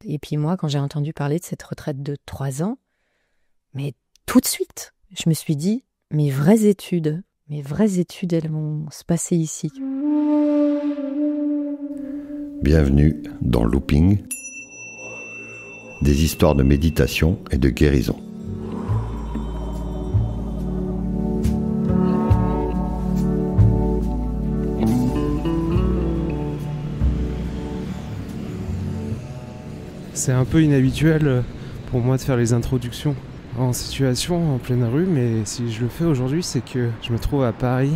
Et puis moi, quand j'ai entendu parler de cette retraite de 3 ans, mais tout de suite, je me suis dit, mes vraies études, elles vont se passer ici. Bienvenue dans Looping, des histoires de méditation et de guérison. C'est un peu inhabituel pour moi de faire les introductions en situation en pleine rue, mais si je le fais aujourd'hui, c'est que je me trouve à Paris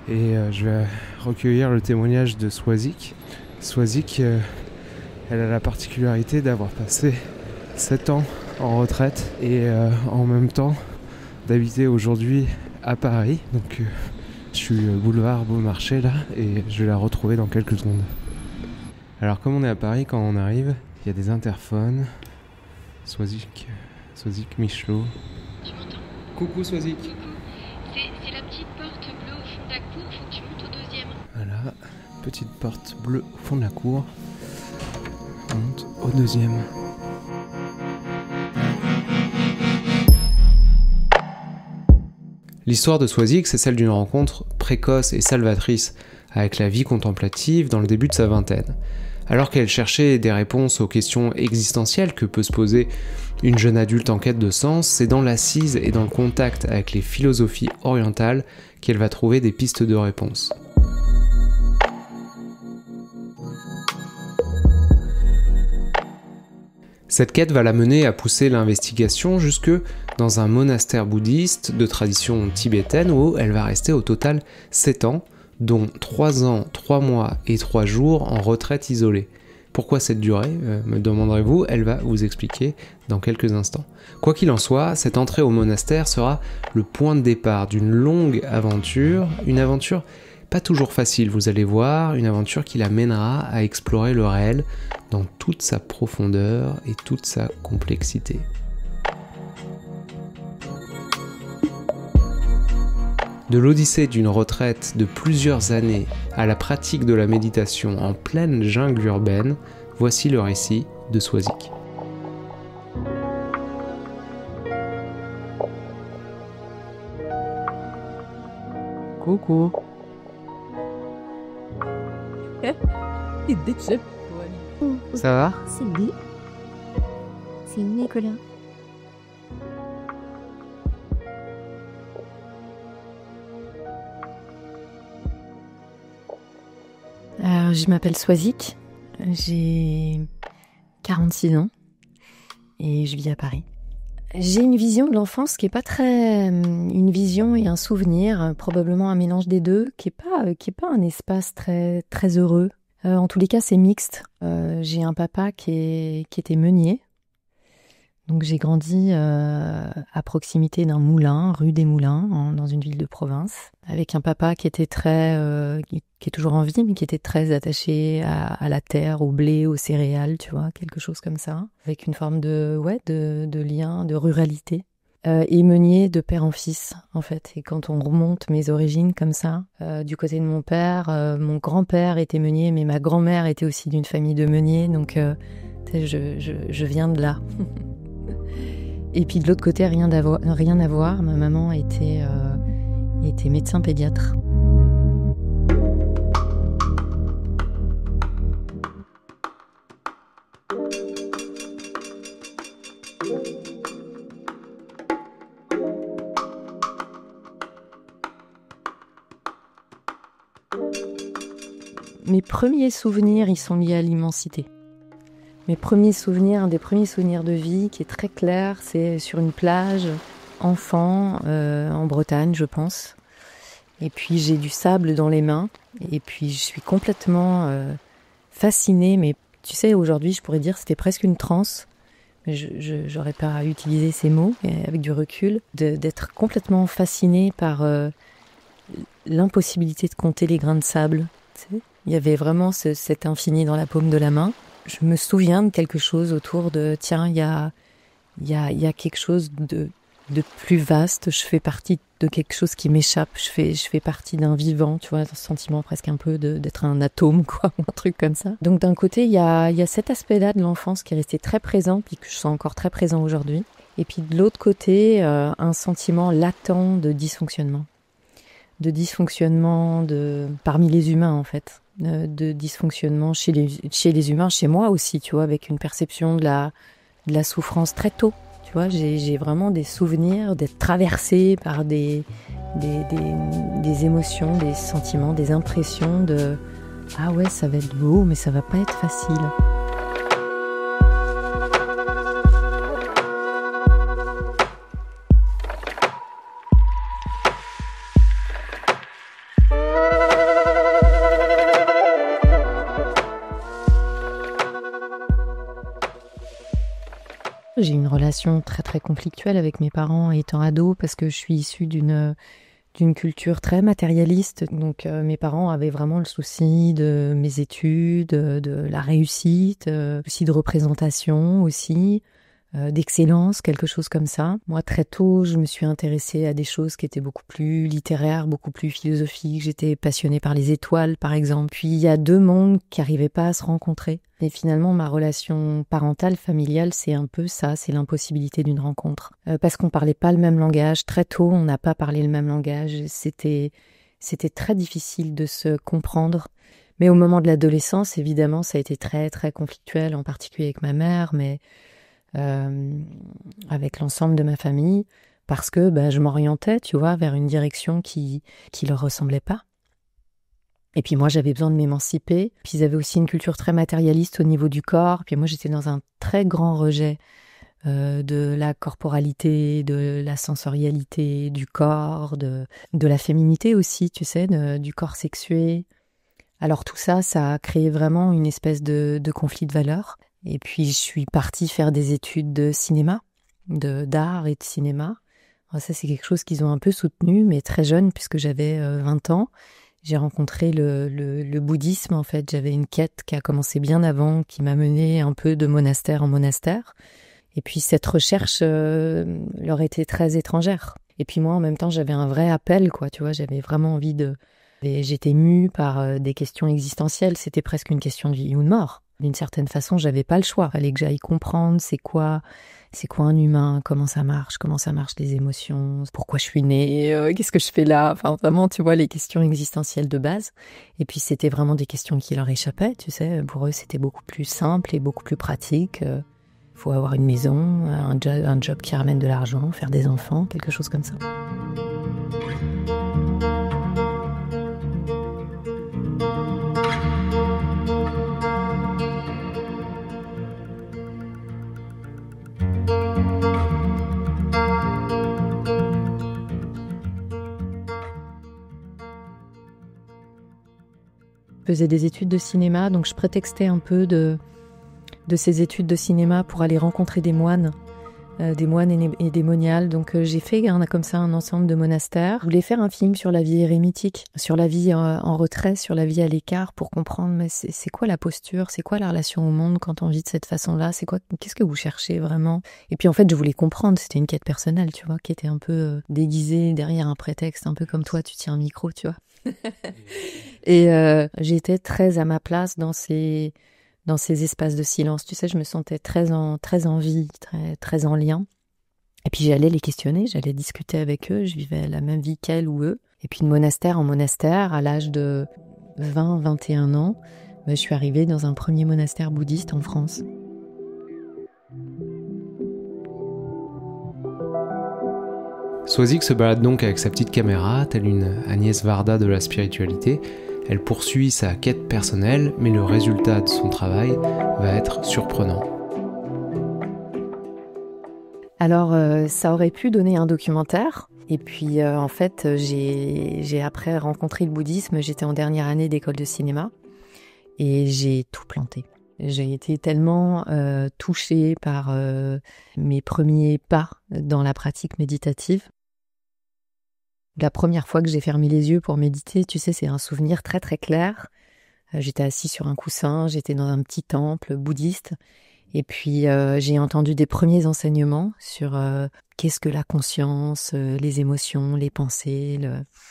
et je vais recueillir le témoignage de Swazik. Swazik, elle a la particularité d'avoir passé 7 ans en retraite et en même temps d'habiter aujourd'hui à Paris. Donc je suis boulevard Beaumarchais là et je vais la retrouver dans quelques secondes. Alors comme on est à Paris, quand on arrive, il y a des interphones. Swazik Michelot. Tu m'entends ? Coucou Swazik. Coucou. C'est la petite porte bleue au fond de la cour, faut que tu montes au deuxième. Voilà, petite porte bleue au fond de la cour. On monte au deuxième. L'histoire de Swazik, c'est celle d'une rencontre précoce et salvatrice avec la vie contemplative dans le début de sa vingtaine. Alors qu'elle cherchait des réponses aux questions existentielles que peut se poser une jeune adulte en quête de sens, c'est dans l'assise et dans le contact avec les philosophies orientales qu'elle va trouver des pistes de réponse. Cette quête va la mener à pousser l'investigation jusque dans un monastère bouddhiste de tradition tibétaine où elle va rester au total 7 ans, dont 3 ans, 3 mois et 3 jours en retraite isolée. Pourquoi cette durée, me demanderez-vous? Elle va vous expliquer dans quelques instants. Quoi qu'il en soit, cette entrée au monastère sera le point de départ d'une longue aventure, une aventure pas toujours facile, vous allez voir, une aventure qui la mènera à explorer le réel dans toute sa profondeur et toute sa complexité. De l'odyssée d'une retraite de plusieurs années à la pratique de la méditation en pleine jungle urbaine, voici le récit de Swazik. Coucou. Ça va? C'est lui. C'est Nicolas. Alors, je m'appelle Swazik, j'ai 46 ans et je vis à Paris. J'ai une vision de l'enfance qui est pas très... Une vision et un souvenir, probablement un mélange des deux, qui est pas un espace très, très heureux. En tous les cas, c'est mixte. J'ai un papa qui était meunier. Donc j'ai grandi à proximité d'un moulin, rue des Moulins, dans une ville de province, avec un papa qui était qui est toujours en vie, mais qui était très attaché à la terre, au blé, aux céréales, tu vois, quelque chose comme ça, avec une forme de lien, de ruralité. Et meunier de père en fils, en fait. Et quand on remonte mes origines comme ça, du côté de mon père, mon grand-père était meunier, mais ma grand-mère était aussi d'une famille de meuniers, donc je viens de là. Et puis de l'autre côté, rien à voir. Ma maman était médecin pédiatre. Mes premiers souvenirs, ils sont liés à l'immensité. Un des premiers souvenirs de vie qui est très clair, c'est sur une plage, enfant, en Bretagne, je pense. Et puis j'ai du sable dans les mains, et puis je suis complètement fascinée, mais tu sais, aujourd'hui, je pourrais dire que c'était presque une transe, mais j'aurais pas utilisé ces mots, mais avec du recul, d'être complètement fascinée par l'impossibilité de compter les grains de sable, tu sais. Il y avait vraiment cet infini dans la paume de la main. Je me souviens de quelque chose autour de, tiens, il y a quelque chose de plus vaste. Je fais partie de quelque chose qui m'échappe. Je fais partie d'un vivant, tu vois, un sentiment presque un peu d'être un atome, quoi, ou un truc comme ça. Donc d'un côté, il y a cet aspect-là de l'enfance qui est resté très présent, puis que je sens encore très présent aujourd'hui. Et puis de l'autre côté, un sentiment latent de dysfonctionnement. De dysfonctionnement parmi les humains, en fait. De dysfonctionnement chez les humains, chez moi aussi, tu vois, avec une perception de la souffrance très tôt. Tu vois, j'ai vraiment des souvenirs d'être traversée par des émotions, des sentiments, des impressions de « Ah ouais, ça va être beau, mais ça va pas être facile ». J'ai une relation très très conflictuelle avec mes parents étant ado parce que je suis issue d'une culture très matérialiste. Donc mes parents avaient vraiment le souci de mes études, de la réussite, aussi de représentation aussi, d'excellence, quelque chose comme ça. Moi très tôt, je me suis intéressée à des choses qui étaient beaucoup plus littéraires, beaucoup plus philosophiques. J'étais passionnée par les étoiles par exemple. Puis il y a deux mondes qui n'arrivaient pas à se rencontrer. Et finalement, ma relation parentale, familiale, c'est un peu ça, c'est l'impossibilité d'une rencontre. Parce qu'on parlait pas le même langage. Très tôt, on n'a pas parlé le même langage. C'était très difficile de se comprendre. Mais au moment de l'adolescence, évidemment, ça a été très, très conflictuel, en particulier avec ma mère, mais avec l'ensemble de ma famille, parce que je m'orientais, tu vois, vers une direction qui leur ressemblait pas. Et puis moi, j'avais besoin de m'émanciper. Puis ils avaient aussi une culture très matérialiste au niveau du corps. Puis moi, j'étais dans un très grand rejet de la corporalité, de la sensorialité du corps, de la féminité aussi, tu sais, du corps sexué. Alors tout ça, ça a créé vraiment une espèce de conflit de valeurs. Et puis je suis partie faire des études de cinéma, d'art et de cinéma. Alors ça, c'est quelque chose qu'ils ont un peu soutenu, mais très jeune, puisque j'avais 20 ans. J'ai rencontré le bouddhisme, en fait. J'avais une quête qui a commencé bien avant, qui m'a menée un peu de monastère en monastère. Et puis cette recherche leur était très étrangère. Et puis moi, en même temps, j'avais un vrai appel, quoi. Tu vois, j'avais vraiment envie et j'étais mue par des questions existentielles. C'était presque une question de vie ou de mort. D'une certaine façon, j'avais pas le choix. Il fallait que j'aille comprendre c'est quoi un humain, comment ça marche les émotions, pourquoi je suis née, qu'est-ce que je fais là, enfin vraiment, tu vois, les questions existentielles de base. Et puis c'était vraiment des questions qui leur échappaient, tu sais. Pour eux, c'était beaucoup plus simple et beaucoup plus pratique. Faut avoir une maison, un job qui ramène de l'argent, faire des enfants, quelque chose comme ça. Je faisais des études de cinéma, donc je prétextais un peu de ces études de cinéma pour aller rencontrer des moines et des moniales. Donc j'ai fait comme ça un ensemble de monastères. Je voulais faire un film sur la vie érémitique, sur la vie en retrait, sur la vie à l'écart, pour comprendre mais c'est quoi la posture, c'est quoi la relation au monde quand on vit de cette façon-là, qu'est-ce que vous cherchez vraiment. Et puis en fait je voulais comprendre, c'était une quête personnelle, tu vois, qui était un peu déguisée derrière un prétexte, un peu comme toi tu tiens un micro, tu vois. Et j'étais très à ma place dans ces espaces de silence. Tu sais, je me sentais très en vie, très, très en lien. Et puis j'allais les questionner, j'allais discuter avec eux, je vivais la même vie qu'elles ou eux. Et puis de monastère en monastère, à l'âge de 20-21 ans, je suis arrivée dans un premier monastère bouddhiste en France. Swazik se balade donc avec sa petite caméra, telle une Agnès Varda de la spiritualité. Elle poursuit sa quête personnelle, mais le résultat de son travail va être surprenant. Alors, ça aurait pu donner un documentaire. Et puis, en fait, j'ai après rencontré le bouddhisme. J'étais en dernière année d'école de cinéma. Et j'ai tout planté. J'ai été tellement touchée par mes premiers pas dans la pratique méditative. La première fois que j'ai fermé les yeux pour méditer, tu sais, c'est un souvenir très très clair. J'étais assise sur un coussin, j'étais dans un petit temple bouddhiste Et puis j'ai entendu des premiers enseignements sur qu'est-ce que la conscience, les émotions, les pensées.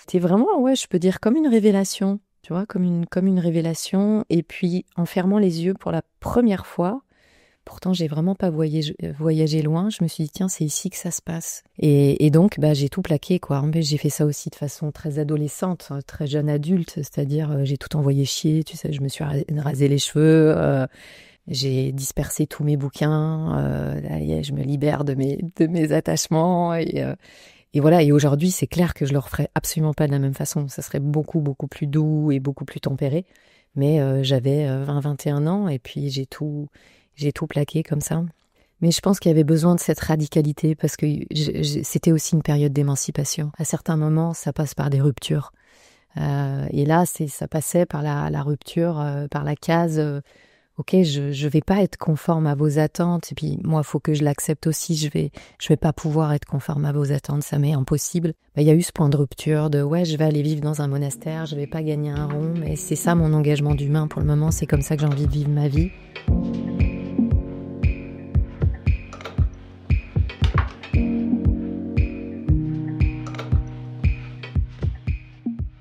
C'était vraiment, ouais, je peux dire comme une révélation, tu vois, comme une révélation. Et puis en fermant les yeux pour la première fois, pourtant j'ai vraiment pas voyagé loin, je me suis dit tiens, c'est ici que ça se passe. Et donc j'ai tout plaqué quoi. En fait, j'ai fait ça aussi de façon très adolescente, très jeune adulte, c'est-à-dire j'ai tout envoyé chier, tu sais, je me suis rasé les cheveux. J'ai dispersé tous mes bouquins, je me libère de mes attachements et voilà. Et aujourd'hui, c'est clair que je le referais absolument pas de la même façon. Ça serait beaucoup, beaucoup plus doux et beaucoup plus tempéré. Mais j'avais 21 ans et puis j'ai tout plaqué comme ça. Mais je pense qu'il y avait besoin de cette radicalité parce que c'était aussi une période d'émancipation. À certains moments, ça passe par des ruptures. Et là, ça passait par la rupture, par la case... Ok, je vais pas être conforme à vos attentes. Et puis moi, faut que je l'accepte aussi. Je vais pas pouvoir être conforme à vos attentes. Ça m'est impossible. Il y a eu ce point de rupture de ouais, je vais aller vivre dans un monastère. Je vais pas gagner un rond. Mais c'est ça mon engagement d'humain pour le moment. C'est comme ça que j'ai envie de vivre ma vie.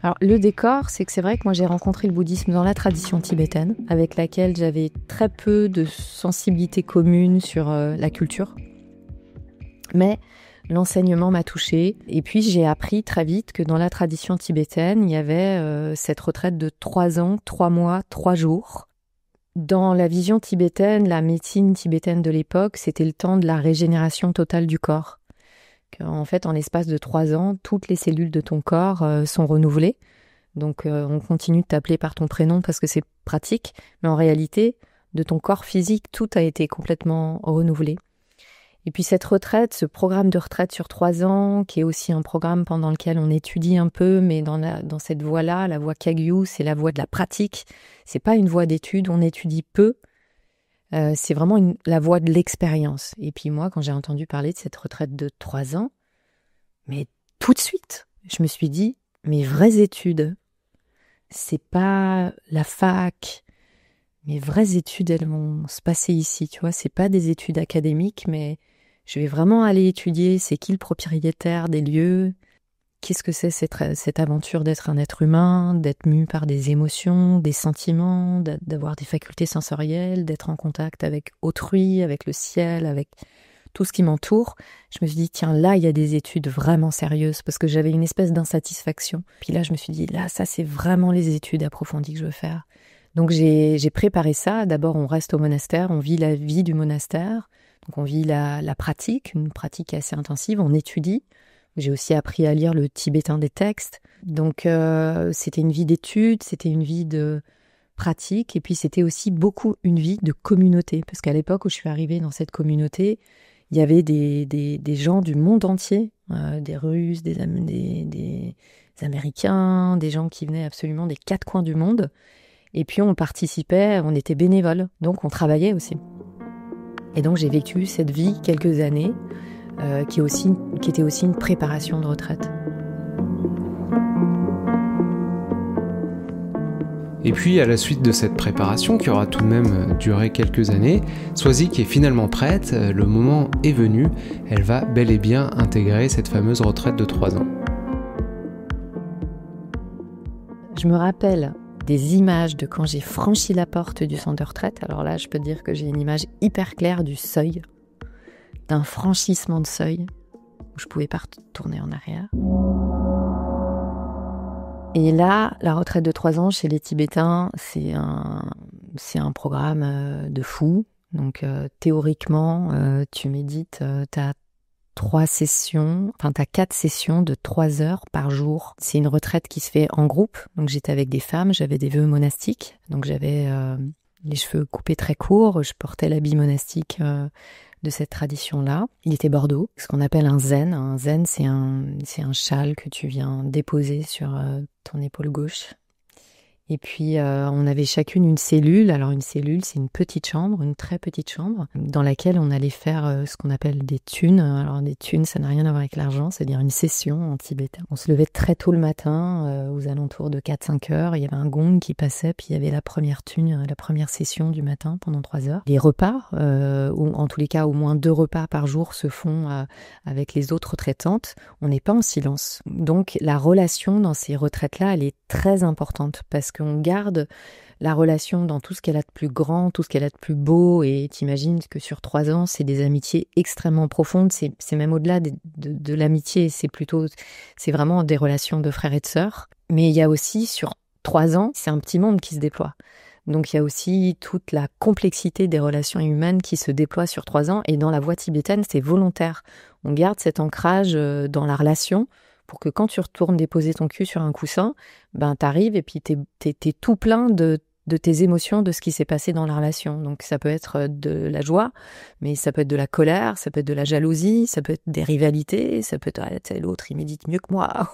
Alors, le décor, c'est que c'est vrai que moi j'ai rencontré le bouddhisme dans la tradition tibétaine, avec laquelle j'avais très peu de sensibilité commune sur la culture. Mais l'enseignement m'a touchée. Et puis j'ai appris très vite que dans la tradition tibétaine, il y avait cette retraite de 3 ans, 3 mois, 3 jours. Dans la vision tibétaine, la médecine tibétaine de l'époque, c'était le temps de la régénération totale du corps. En fait, en l'espace de 3 ans, toutes les cellules de ton corps sont renouvelées. Donc, on continue de t'appeler par ton prénom parce que c'est pratique. Mais en réalité, de ton corps physique, tout a été complètement renouvelé. Et puis cette retraite, ce programme de retraite sur 3 ans, qui est aussi un programme pendant lequel on étudie un peu, mais dans cette voie-là, la voie Kagyu, c'est la voie de la pratique. C'est pas une voie d'étude, on étudie peu. C'est vraiment la voie de l'expérience. Et puis moi, quand j'ai entendu parler de cette retraite de 3 ans, mais tout de suite, je me suis dit, mes vraies études, c'est pas la fac, mes vraies études, elles vont se passer ici, tu vois, c'est pas des études académiques, mais je vais vraiment aller étudier c'est qui le propriétaire des lieux, qu'est-ce que c'est cette aventure d'être un être humain, d'être mu par des émotions, des sentiments, d'avoir des facultés sensorielles, d'être en contact avec autrui, avec le ciel, avec tout ce qui m'entoure. Je me suis dit, tiens, là, il y a des études vraiment sérieuses, parce que j'avais une espèce d'insatisfaction. Puis là, je me suis dit, là, ça, c'est vraiment les études approfondies que je veux faire. Donc, j'ai préparé ça. D'abord, on reste au monastère, on vit la vie du monastère. Donc, on vit la pratique, une pratique assez intensive, on étudie. J'ai aussi appris à lire le tibétain des textes. Donc, c'était une vie d'études, c'était une vie de pratique. Et puis, c'était aussi beaucoup une vie de communauté. Parce qu'à l'époque où je suis arrivée dans cette communauté, il y avait des gens du monde entier, des Russes, des Américains, des gens qui venaient absolument des 4 coins du monde. Et puis, on participait, on était bénévoles. Donc, on travaillait aussi. Et donc, j'ai vécu cette vie quelques années. Qui était aussi une préparation de retraite. Et puis, à la suite de cette préparation, qui aura tout de même duré quelques années, Swazik est finalement prête, le moment est venu, elle va bel et bien intégrer cette fameuse retraite de 3 ans. Je me rappelle des images de quand j'ai franchi la porte du centre de retraite. Alors là, je peux te dire que j'ai une image hyper claire du seuil, d'un franchissement de seuil où je pouvais pas retourner en arrière. Et là, la retraite de 3 ans chez les Tibétains, c'est un programme de fou. Donc théoriquement, tu médites, t'as 4 sessions de 3 heures par jour. C'est une retraite qui se fait en groupe. Donc j'étais avec des femmes, j'avais des vœux monastiques. Donc j'avais les cheveux coupés très courts, je portais l'habit monastique de cette tradition-là. Il était bordeaux, ce qu'on appelle un zen. Un zen, c'est un châle que tu viens déposer sur ton épaule gauche. Et puis, on avait chacune une cellule. Alors, une cellule, c'est une petite chambre, une très petite chambre, dans laquelle on allait faire ce qu'on appelle des thunes. Alors, des thunes, ça n'a rien à voir avec l'argent, c'est-à-dire une session en tibétain. On se levait très tôt le matin, aux alentours de 4-5 heures. Il y avait un gong qui passait, puis il y avait la première thune, la première session du matin pendant 3 heures. Les repas, ou en tous les cas, au moins 2 repas par jour se font avec les autres retraitantes. On n'est pas en silence. Donc, la relation dans ces retraites-là, elle est très importante parce qu'on garde la relation dans tout ce qu'elle a de plus grand, tout ce qu'elle a de plus beau, et t'imagines que sur 3 ans, c'est des amitiés extrêmement profondes, c'est même au-delà de l'amitié, c'est vraiment des relations de frères et de sœurs. Mais il y a aussi, sur 3 ans, c'est un petit monde qui se déploie. Donc il y a aussi toute la complexité des relations humaines qui se déploient sur 3 ans, et dans la voie tibétaine, c'est volontaire. On garde cet ancrage dans la relation, pour que quand tu retournes déposer ton cul sur un coussin, t'arrives et puis t'es tout plein de tes émotions, de ce qui s'est passé dans la relation. Donc ça peut être de la joie, mais ça peut être de la colère, ça peut être de la jalousie, ça peut être des rivalités, ça peut être l'autre, il médite mieux que moi,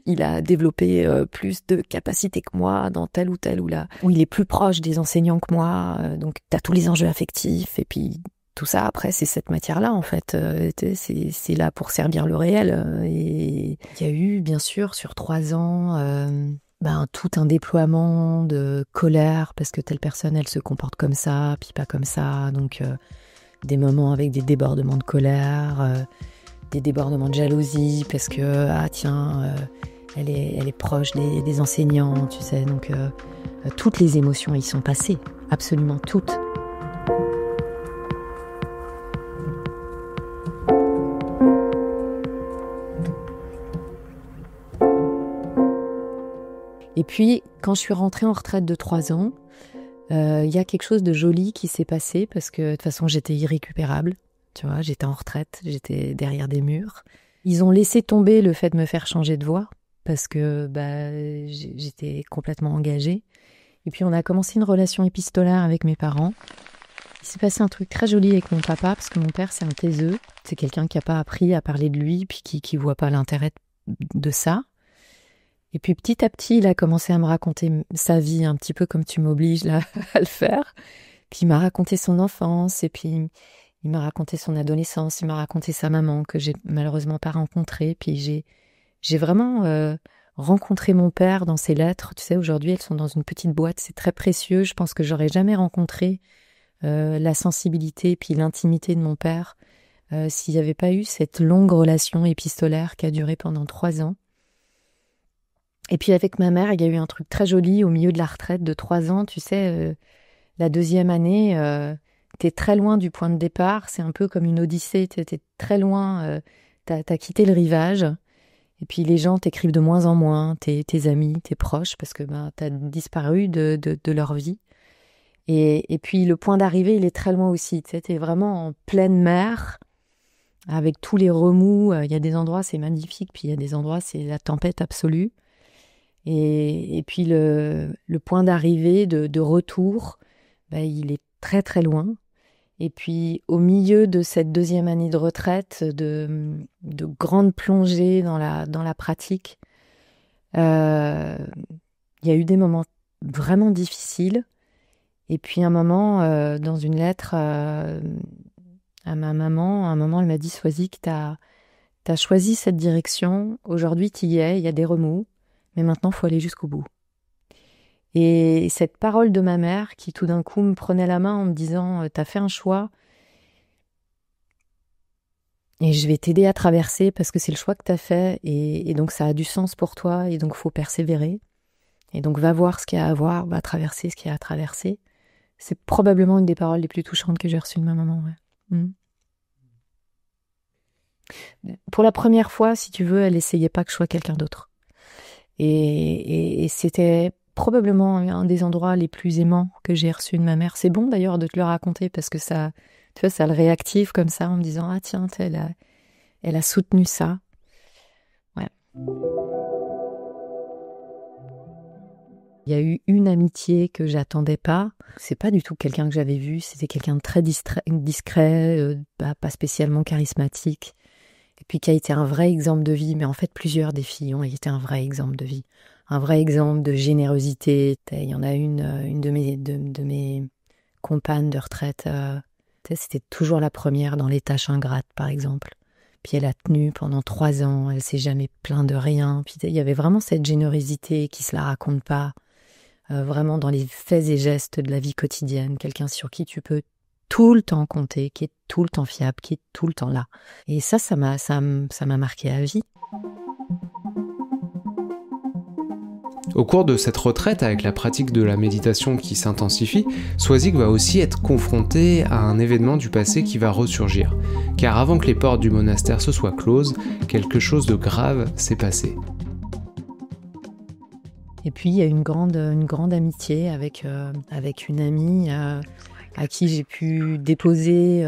il a développé plus de capacités que moi dans tel ou tel, ou il est plus proche des enseignants que moi, donc t'as tous les enjeux affectifs, et puis tout ça, après, c'est cette matière-là, en fait. C'est là pour servir le réel. Et il y a eu, bien sûr, sur 3 ans, tout un déploiement de colère, parce que telle personne, elle se comporte comme ça, puis pas comme ça. Donc, des moments avec des débordements de colère, des débordements de jalousie, parce que, elle est proche des enseignants, tu sais. Donc, toutes les émotions y sont passées, absolument toutes. Et puis, quand je suis rentrée en retraite de 3 ans, il y a quelque chose de joli qui s'est passé parce que de toute façon, j'étais irrécupérable. Tu vois, j'étais en retraite, j'étais derrière des murs. Ils ont laissé tomber le fait de me faire changer de voie parce que j'étais complètement engagée. Et puis, on a commencé une relation épistolaire avec mes parents. Il s'est passé un truc très joli avec mon papa parce que mon père, c'est un taiseux. C'est quelqu'un qui n'a pas appris à parler de lui puis qui voit pas l'intérêt de ça. Et puis petit à petit, il a commencé à me raconter sa vie, un petit peu comme tu m'obliges là à le faire. Puis il m'a raconté son enfance, et puis il m'a raconté son adolescence, il m'a raconté sa maman que j'ai malheureusement pas rencontrée. Puis j'ai vraiment rencontré mon père dans ses lettres. Tu sais, aujourd'hui, elles sont dans une petite boîte, c'est très précieux. Je pense que j'aurais jamais rencontré la sensibilité puis l'intimité de mon père s'il n'y avait pas eu cette longue relation épistolaire qui a duré pendant 3 ans. Et puis avec ma mère, il y a eu un truc très joli au milieu de la retraite de 3 ans. Tu sais, la 2e année, t'es très loin du point de départ. C'est un peu comme une odyssée. T'es très loin, t'as quitté le rivage. Et puis les gens t'écrivent de moins en moins, tes amis, tes proches, parce que t'as disparu de leur vie. Et puis le point d'arrivée, il est très loin aussi. Tu sais, t'es vraiment en pleine mer, avec tous les remous. Il y a des endroits, c'est magnifique, puis il y a des endroits, c'est la tempête absolue. Et puis le point d'arrivée, de retour, il est très très loin. Et puis au milieu de cette 2e année de retraite, de grandes plongées dans la pratique, il y a eu des moments vraiment difficiles. Et puis un moment, dans une lettre à ma maman, à un moment elle m'a dit « Soisic, t'as choisi cette direction, aujourd'hui t'y es, il y a des remous. Mais maintenant, il faut aller jusqu'au bout. » Et cette parole de ma mère qui tout d'un coup me prenait la main en me disant « T'as fait un choix et je vais t'aider à traverser parce que c'est le choix que t'as fait et donc ça a du sens pour toi et donc il faut persévérer. Et donc va voir ce qu'il y a à voir, va traverser ce qu'il y a à traverser. » C'est probablement une des paroles les plus touchantes que j'ai reçues de ma maman. Ouais. Pour la première fois, si tu veux, elle essayait pas que je sois quelqu'un d'autre. Et c'était probablement un des endroits les plus aimants que j'ai reçus de ma mère. C'est bon d'ailleurs de te le raconter parce que ça, tu vois, ça le réactive comme ça en me disant « Ah tiens, elle a soutenu ça. » Ouais. Il y a eu une amitié que j'attendais pas. C'est pas du tout quelqu'un que j'avais vu. C'était quelqu'un de très discret, pas spécialement charismatique. Et puis qui a été un vrai exemple de vie. Mais en fait, plusieurs des filles ont été un vrai exemple de vie. un vrai exemple de générosité. Il y en a une de mes compagnes de retraite, c'était toujours la première dans les tâches ingrates, par exemple. Puis elle a tenu pendant 3 ans, elle s'est jamais plainte de rien. Puis il y avait vraiment cette générosité qui se la raconte pas, vraiment dans les faits et gestes de la vie quotidienne. Quelqu'un sur qui tu peux tout le temps compter, qui est tout le temps fiable, qui est tout le temps là. Et ça m'a marqué à vie. Au cours de cette retraite, avec la pratique de la méditation qui s'intensifie, Swazik va aussi être confronté à un événement du passé qui va ressurgir. Car avant que les portes du monastère se soient closes, quelque chose de grave s'est passé. Et puis il y a une grande amitié avec une amie à qui j'ai pu déposer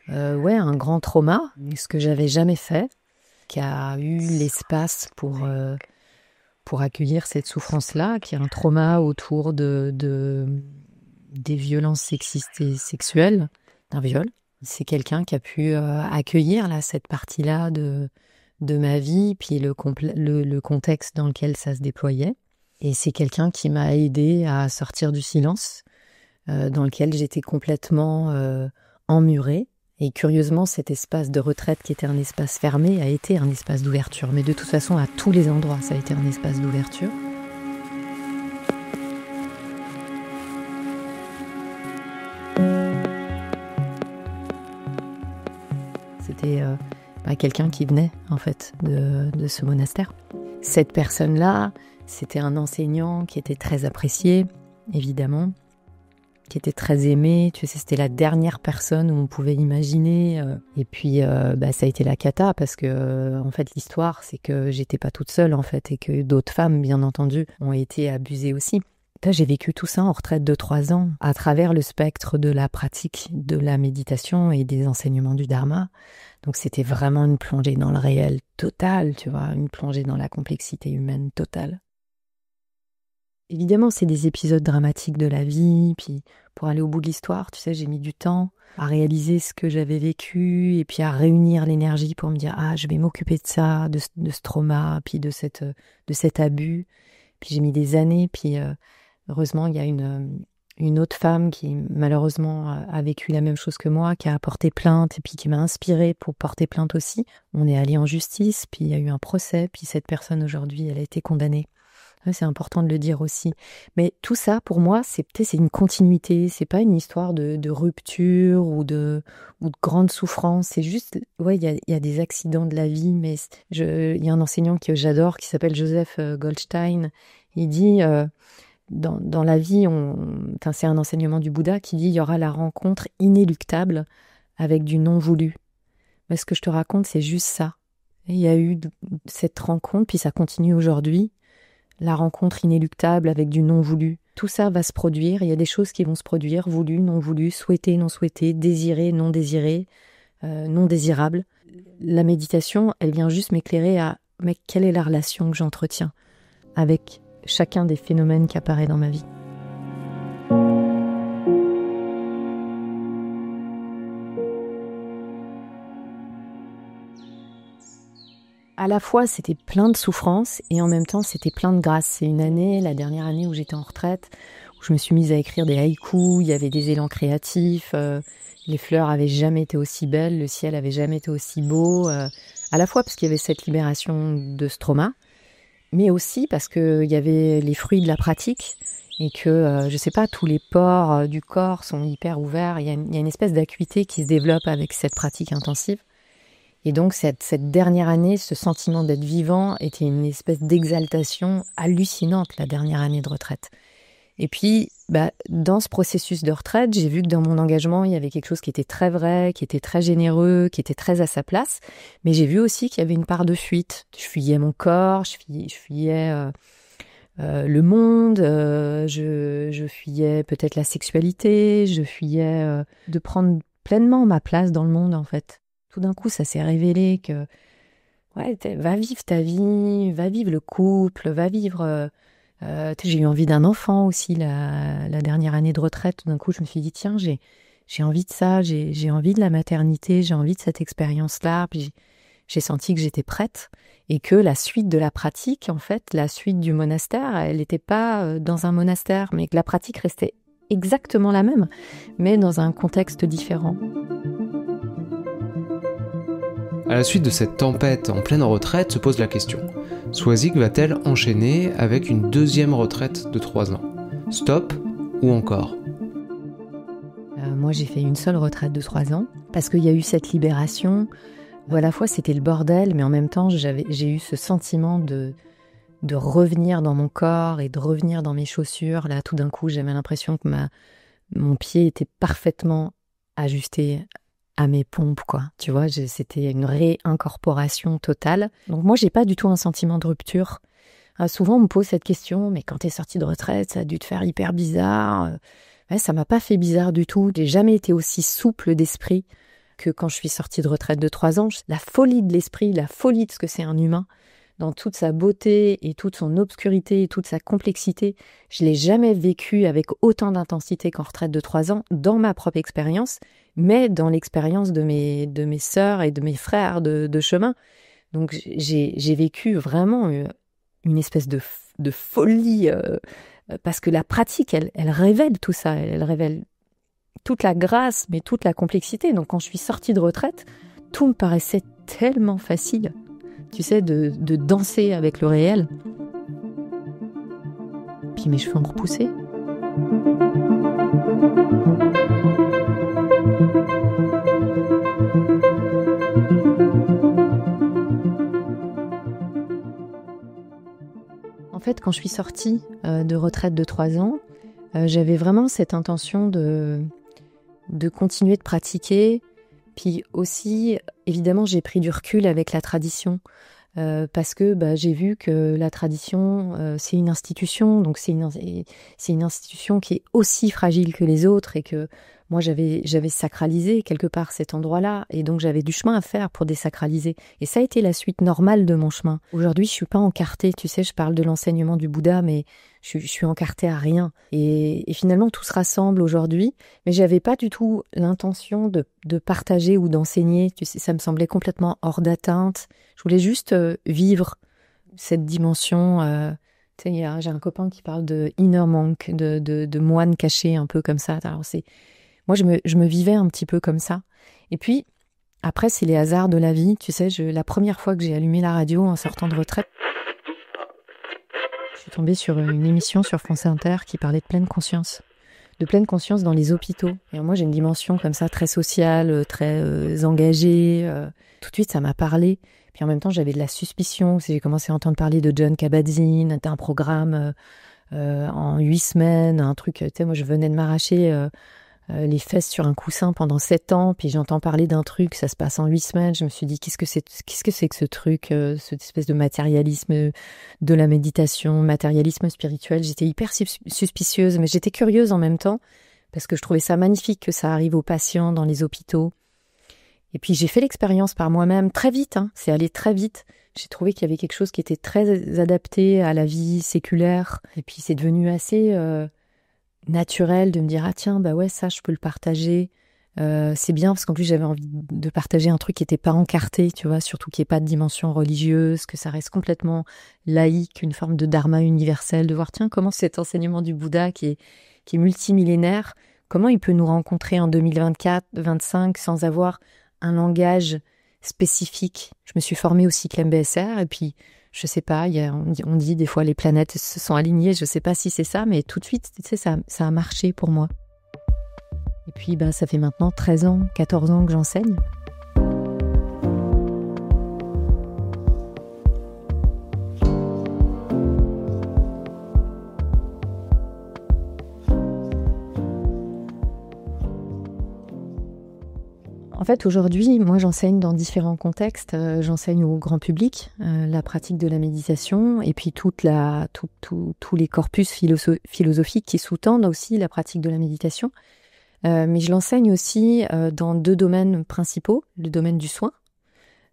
un grand trauma, ce que j'avais jamais fait, qui a eu l'espace pour accueillir cette souffrance-là, qui est un trauma autour des violences sexistes et sexuelles, d'un viol. C'est quelqu'un qui a pu accueillir là, cette partie-là de ma vie, puis le contexte dans lequel ça se déployait. Et c'est quelqu'un qui m'a aidé à sortir du silence, dans lequel j'étais complètement emmurée. Et curieusement, cet espace de retraite qui était un espace fermé a été un espace d'ouverture. Mais de toute façon, à tous les endroits, ça a été un espace d'ouverture. C'était quelqu'un qui venait, en fait, de ce monastère. Cette personne-là, c'était un enseignant qui était très apprécié, évidemment, qui était très aimé. Tu sais, c'était la dernière personne où on pouvait imaginer. Et puis, ça a été la cata parce que, en fait, l'histoire, c'est que j'étais pas toute seule, en fait, et que d'autres femmes, bien entendu, ont été abusées aussi. Là, j'ai vécu tout ça en retraite de 3 ans, à travers le spectre de la pratique de la méditation et des enseignements du Dharma. Donc, c'était vraiment une plongée dans le réel total, tu vois, une plongée dans la complexité humaine totale. Évidemment, c'est des épisodes dramatiques de la vie, puis pour aller au bout de l'histoire, tu sais, j'ai mis du temps à réaliser ce que j'avais vécu et puis à réunir l'énergie pour me dire « Ah, je vais m'occuper de ça, de ce trauma, puis de cet abus. » Puis j'ai mis des années, puis heureusement, il y a une autre femme qui malheureusement a vécu la même chose que moi, qui a porté plainte et puis qui m'a inspirée pour porter plainte aussi. On est allé en justice, puis il y a eu un procès, puis cette personne aujourd'hui, elle a été condamnée. C'est important de le dire aussi. Mais tout ça, pour moi, c'est une continuité. C'est pas une histoire de rupture ou de grande souffrance. C'est juste, il y a des accidents de la vie. Mais il y a un enseignant que j'adore qui s'appelle Joseph Goldstein. Il dit, dans la vie, c'est un enseignement du Bouddha qui dit, il y aura la rencontre inéluctable avec du non voulu. Mais ce que je te raconte, c'est juste ça. Et il y a eu cette rencontre, puis ça continue aujourd'hui. La rencontre inéluctable avec du non voulu. Tout ça va se produire, il y a des choses qui vont se produire, voulues, non voulues, souhaitées, non souhaitées, désirées, non désirées, non désirables. La méditation, elle vient juste m'éclairer mais quelle est la relation que j'entretiens avec chacun des phénomènes qui apparaissent dans ma vie. À la fois, c'était plein de souffrance et en même temps, c'était plein de grâce. C'est une année, la dernière année où j'étais en retraite, où je me suis mise à écrire des haïkus, il y avait des élans créatifs, les fleurs avaient jamais été aussi belles, le ciel avait jamais été aussi beau, à la fois parce qu'il y avait cette libération de ce trauma, mais aussi parce qu'il y avait les fruits de la pratique et que, je sais pas, tous les pores du corps sont hyper ouverts. Il y a une espèce d'acuité qui se développe avec cette pratique intensive. Et donc, cette dernière année, ce sentiment d'être vivant était une espèce d'exaltation hallucinante, la dernière année de retraite. Et puis, dans ce processus de retraite, j'ai vu que dans mon engagement, il y avait quelque chose qui était très vrai, qui était très généreux, qui était très à sa place. Mais j'ai vu aussi qu'il y avait une part de fuite. Je fuyais mon corps, je fuyais le monde, je fuyais peut-être la sexualité, je fuyais de prendre pleinement ma place dans le monde, en fait. Tout d'un coup, ça s'est révélé que va vivre ta vie, va vivre le couple, va vivre... j'ai eu envie d'un enfant aussi la dernière année de retraite. Tout d'un coup, je me suis dit, tiens, j'ai envie de ça, j'ai envie de la maternité, j'ai envie de cette expérience-là. Puis j'ai senti que j'étais prête et que la suite de la pratique, en fait, la suite du monastère, elle n'était pas dans un monastère, mais que la pratique restait exactement la même, mais dans un contexte différent. À la suite de cette tempête en pleine retraite se pose la question. Swazik va-t-elle enchaîner avec une deuxième retraite de 3 ans ? Stop ou encore ? Moi, j'ai fait une seule retraite de 3 ans parce qu'il y a eu cette libération. À la fois, c'était le bordel, mais en même temps, j'ai eu ce sentiment de revenir dans mon corps et de revenir dans mes chaussures. Là, tout d'un coup, j'avais l'impression que mon pied était parfaitement ajusté à mes pompes, quoi. Tu vois, c'était une réincorporation totale. Donc moi, j'ai pas du tout un sentiment de rupture. Souvent, on me pose cette question, mais quand t'es sortie de retraite, ça a dû te faire hyper bizarre. Ouais, ça m'a pas fait bizarre du tout. J'ai jamais été aussi souple d'esprit que quand je suis sortie de retraite de 3 ans. La folie de l'esprit, la folie de ce que c'est un humain, dans toute sa beauté et toute son obscurité et toute sa complexité, je l'ai jamais vécu avec autant d'intensité qu'en retraite de 3 ans, dans ma propre expérience, mais dans l'expérience de mes sœurs et de mes frères de chemin. Donc j'ai vécu vraiment une espèce de folie, parce que la pratique, elle révèle tout ça, elle révèle toute la grâce, mais toute la complexité. Donc quand je suis sortie de retraite, tout me paraissait tellement facile, tu sais, de danser avec le réel. Puis mes cheveux ont repoussé. En fait, quand je suis sortie de retraite de 3 ans, j'avais vraiment cette intention de continuer de pratiquer. Puis aussi, évidemment, j'ai pris du recul avec la tradition. Parce que j'ai vu que la tradition, c'est une institution, donc c'est une institution qui est aussi fragile que les autres, et que moi j'avais sacralisé quelque part cet endroit-là, et donc j'avais du chemin à faire pour désacraliser. Et ça a été la suite normale de mon chemin. Aujourd'hui, je suis pas encartée, tu sais, je parle de l'enseignement du Bouddha, mais je suis encartée à rien. Et finalement, tout se rassemble aujourd'hui, mais j'avais pas du tout l'intention de partager ou d'enseigner. Tu sais, ça me semblait complètement hors d'atteinte. Je voulais juste vivre cette dimension. Tu sais, j'ai un copain qui parle de inner monk, de moine caché, un peu comme ça. Alors moi, je me vivais un petit peu comme ça. Et puis, après, c'est les hasards de la vie. Tu sais, la première fois que j'ai allumé la radio en sortant de retraite, je suis tombée sur une émission sur France Inter qui parlait de pleine conscience dans les hôpitaux. Et moi, j'ai une dimension comme ça, très sociale, très engagée. Tout de suite, ça m'a parlé. Puis en même temps, j'avais de la suspicion. J'ai commencé à entendre parler de Jon Kabat-Zinn, c'était un programme en 8 semaines, un truc. Tu sais, moi, je venais de m'arracher les fesses sur un coussin pendant 7 ans, puis j'entends parler d'un truc, ça se passe en 8 semaines. Je me suis dit, qu'est-ce que c'est que ce truc, cette espèce de matérialisme de la méditation, matérialisme spirituel. J'étais hyper suspicieuse, mais j'étais curieuse en même temps, parce que je trouvais ça magnifique que ça arrive aux patients dans les hôpitaux. Et puis j'ai fait l'expérience par moi-même, très vite, c'est allé très vite. J'ai trouvé qu'il y avait quelque chose qui était très adapté à la vie séculaire, et puis c'est devenu assez naturel de me dire, ah tiens, bah ouais, ça je peux le partager. C'est bien, parce qu'en plus j'avais envie de partager un truc qui n'était pas encarté, tu vois, surtout qu'il n'y ait pas de dimension religieuse, que ça reste complètement laïque, une forme de dharma universel, de voir, tiens, comment cet enseignement du Bouddha qui est multimillénaire, comment il peut nous rencontrer en 2024-25 sans avoir un langage spécifique. Je me suis formée au cycle MBSR, et puis je sais pas, on dit des fois les planètes se sont alignées, je sais pas si c'est ça, mais tout de suite, tu sais, ça a marché pour moi. Et puis ça fait maintenant 13 ans, 14 ans que j'enseigne. En fait, aujourd'hui, moi, j'enseigne dans différents contextes. J'enseigne au grand public la pratique de la méditation, et puis tous les corpus philosophiques qui sous-tendent aussi la pratique de la méditation. Mais je l'enseigne aussi dans 2 domaines principaux, le domaine du soin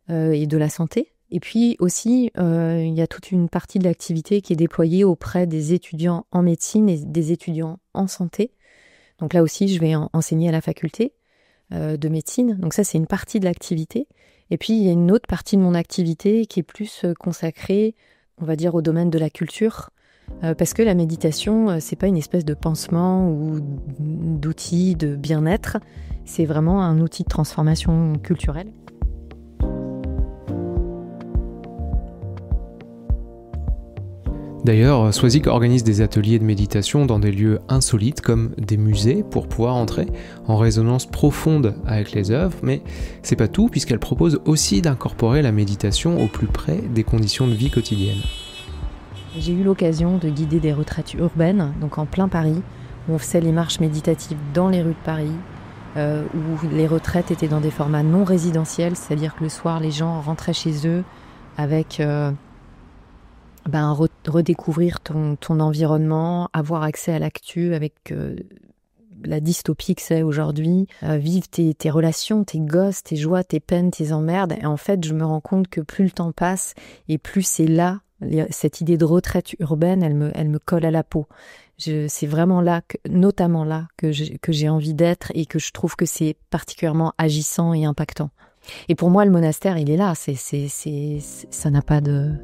et de la santé. Et puis aussi, il y a toute une partie de l'activité qui est déployée auprès des étudiants en médecine et des étudiants en santé. Donc là aussi, je vais enseigner à la faculté de médecine. Donc ça, c'est une partie de l'activité. Et puis, il y a une autre partie de mon activité qui est plus consacrée, on va dire, au domaine de la culture. Parce que la méditation, c'est pas une espèce de pansement ou d'outil de bien-être. C'est vraiment un outil de transformation culturelle. D'ailleurs, Swazik organise des ateliers de méditation dans des lieux insolites comme des musées pour pouvoir entrer en résonance profonde avec les œuvres, mais c'est pas tout puisqu'elle propose aussi d'incorporer la méditation au plus près des conditions de vie quotidiennes. J'ai eu l'occasion de guider des retraites urbaines, donc en plein Paris, où on faisait les marches méditatives dans les rues de Paris, où les retraites étaient dans des formats non résidentiels, c'est-à-dire que le soir, les gens rentraient chez eux avec redécouvrir ton environnement, avoir accès à l'actu avec la dystopie que c'est aujourd'hui, vivre tes relations, tes gosses, tes joies, tes peines, tes emmerdes. Et en fait, je me rends compte que plus le temps passe et plus c'est là, cette idée de retraite urbaine, elle me colle à la peau. C'est vraiment là, notamment là, que j'ai envie d'être et que je trouve que c'est particulièrement agissant et impactant. Et pour moi, le monastère, il est là. Ça n'a pas de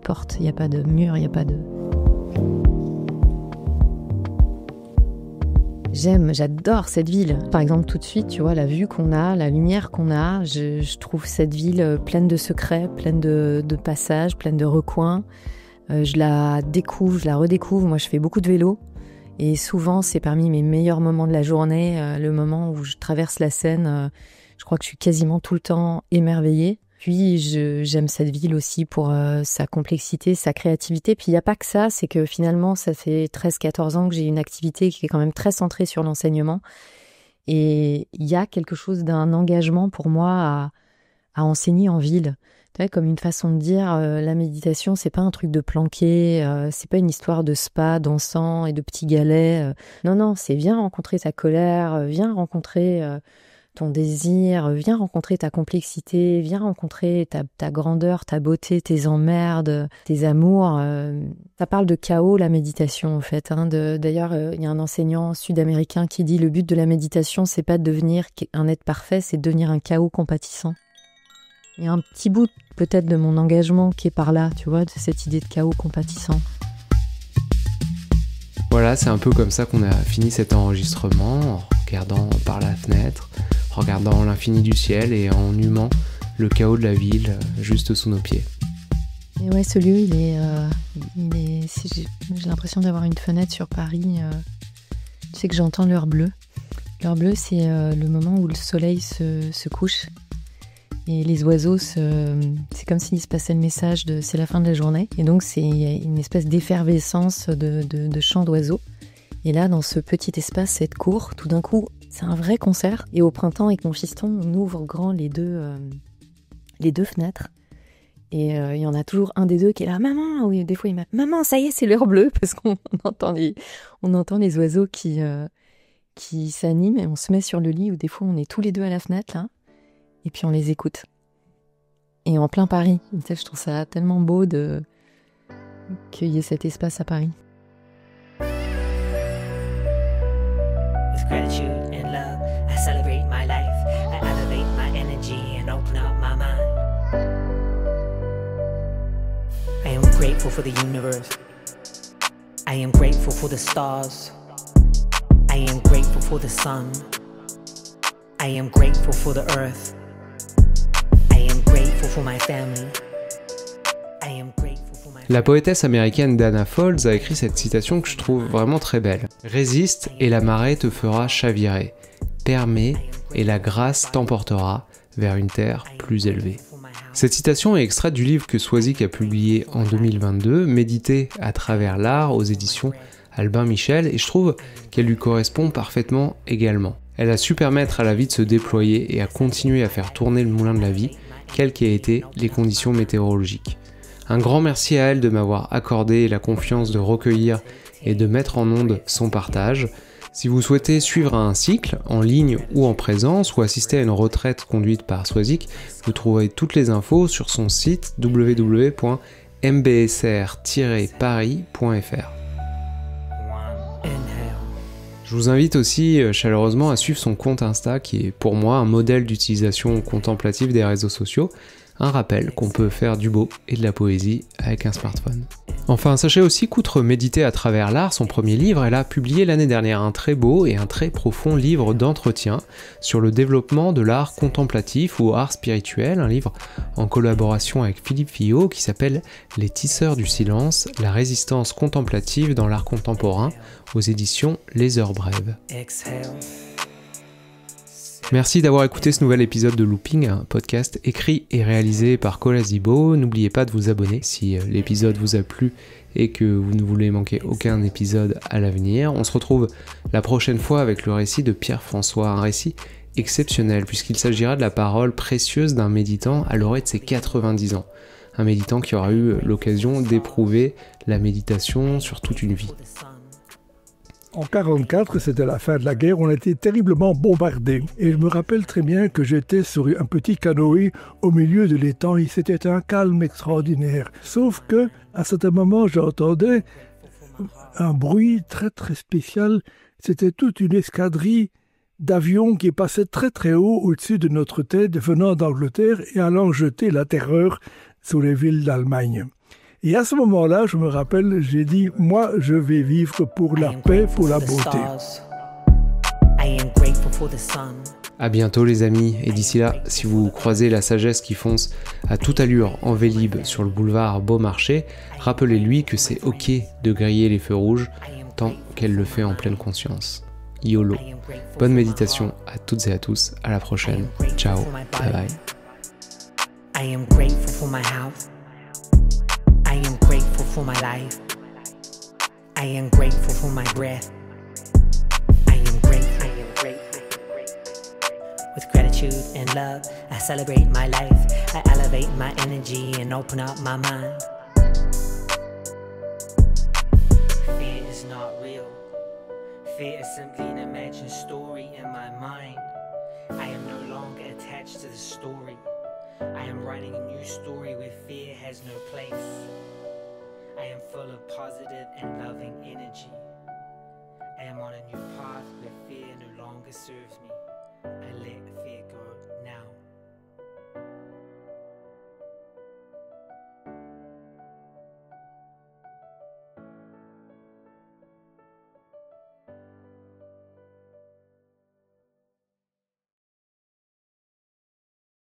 porte, il n'y a pas de mur, il n'y a pas de... J'adore cette ville. Par exemple, tout de suite, tu vois, la vue qu'on a, la lumière qu'on a, je trouve cette ville pleine de secrets, pleine de passages, pleine de recoins. Je la découvre, je la redécouvre. Moi, je fais beaucoup de vélo. Et souvent, c'est parmi mes meilleurs moments de la journée, le moment où je traverse la Seine. Je crois que je suis quasiment tout le temps émerveillée. Puis j'aime cette ville aussi pour sa complexité, sa créativité. Puis il n'y a pas que ça, c'est que finalement, ça fait 13-14 ans que j'ai une activité qui est quand même très centrée sur l'enseignement. Et il y a quelque chose d'un engagement pour moi à enseigner en ville. Tu vois, comme une façon de dire, la méditation, c'est pas un truc de planqué, c'est pas une histoire de spa, d'encens et de petits galets. Non, c'est viens rencontrer ta colère, viens rencontrer... ton désir, viens rencontrer ta complexité, viens rencontrer ta grandeur, ta beauté, tes emmerdes, tes amours. Ça parle de chaos, la méditation, en fait. D'ailleurs, il y a un enseignant sud-américain qui dit « Le but de la méditation, c'est pas de devenir un être parfait, c'est de devenir un chaos compatissant. » Il y a un petit bout, peut-être, de mon engagement qui est par là, tu vois, de cette idée de chaos compatissant. Voilà, c'est un peu comme ça qu'on a fini cet enregistrement, en regardant par la fenêtre, regardant l'infini du ciel et en humant le chaos de la ville juste sous nos pieds. Et ouais, ce lieu, j'ai l'impression d'avoir une fenêtre sur Paris. Tu sais que j'entends l'heure bleue. L'heure bleue, c'est le moment où le soleil se couche. Et les oiseaux, c'est comme s'il se passait le message de c'est la fin de la journée. Et donc, c'est une espèce d'effervescence de chants d'oiseaux. Et là, dans ce petit espace, cette cour, tout d'un coup, c'est un vrai concert. Et au printemps, avec mon fiston, on ouvre grand les deux fenêtres. Et il y en a toujours un des deux qui est là, maman. Oui, des fois, il m'appelle, maman, ça y est, c'est l'heure bleue, parce qu'on entend les oiseaux qui s'animent. Et on se met sur le lit où des fois, on est tous les deux à la fenêtre là. Et puis on les écoute. Et en plein Paris. Je trouve ça tellement beau qu'il y ait cet espace à Paris. With gratitude and love, I celebrate my life. I elevate my energy and open up my mind. I am grateful for the universe. I am grateful for the stars. I am grateful for the sun. I am grateful for the earth. La poétesse américaine Dana Folds a écrit cette citation que je trouve vraiment très belle. « Résiste et la marée te fera chavirer. Permets et la grâce t'emportera vers une terre plus élevée. » Cette citation est extraite du livre que Swazik a publié en 2022, Méditer à travers l'art aux éditions Albin Michel, et je trouve qu'elle lui correspond parfaitement également. Elle a su permettre à la vie de se déployer et à continuer à faire tourner le moulin de la vie, quelles qu'aient été les conditions météorologiques. Un grand merci à elle de m'avoir accordé la confiance de recueillir et de mettre en onde son partage. Si vous souhaitez suivre un cycle, en ligne ou en présence, ou assister à une retraite conduite par Swazik, vous trouverez toutes les infos sur son site www.mbsr-paris.fr. Je vous invite aussi chaleureusement à suivre son compte Insta qui est pour moi un modèle d'utilisation contemplative des réseaux sociaux, un rappel qu'on peut faire du beau et de la poésie avec un smartphone. Enfin, sachez aussi qu'outre Méditer à travers l'art, son premier livre, elle a publié l'année dernière un très beau et un très profond livre d'entretien sur le développement de l'art contemplatif ou art spirituel, un livre en collaboration avec Philippe Fillot qui s'appelle « Les tisseurs du silence, la résistance contemplative dans l'art contemporain » aux éditions Les Heures Brèves. Merci d'avoir écouté ce nouvel épisode de Looping, un podcast écrit et réalisé par Cola Zibo. N'oubliez pas de vous abonner si l'épisode vous a plu et que vous ne voulez manquer aucun épisode à l'avenir. On se retrouve la prochaine fois avec le récit de Pierre François, un récit exceptionnel puisqu'il s'agira de la parole précieuse d'un méditant à l'orée de ses 90 ans. Un méditant qui aura eu l'occasion d'éprouver la méditation sur toute une vie. En 1944, c'était la fin de la guerre, on a été terriblement bombardés. Et je me rappelle très bien que j'étais sur un petit canoë au milieu de l'étang et c'était un calme extraordinaire. Sauf que, à certain moment, j'entendais un bruit très très spécial. C'était toute une escadrille d'avions qui passaient très très haut au-dessus de notre tête, venant d'Angleterre et allant jeter la terreur sur les villes d'Allemagne. Et à ce moment-là, je me rappelle, j'ai dit, moi, je vais vivre pour la paix, pour la beauté. À bientôt les amis, et d'ici là, si vous croisez la sagesse qui fonce à toute allure en Vélib sur le boulevard Beaumarchais, rappelez-lui que c'est ok de griller les feux rouges tant qu'elle le fait en pleine conscience. YOLO. Bonne méditation à toutes et à tous, à la prochaine. Ciao, bye bye. I am grateful for my life. I am grateful for my breath. I am grateful. With gratitude and love, I celebrate my life. I elevate my energy and open up my mind. Fear is not real. Fear is simply an imagined story in my mind. I am no longer attached to the story. I am writing a new story where fear has no place. I am full of positive and loving energy. I am on a new path where fear no longer serves me. I let fear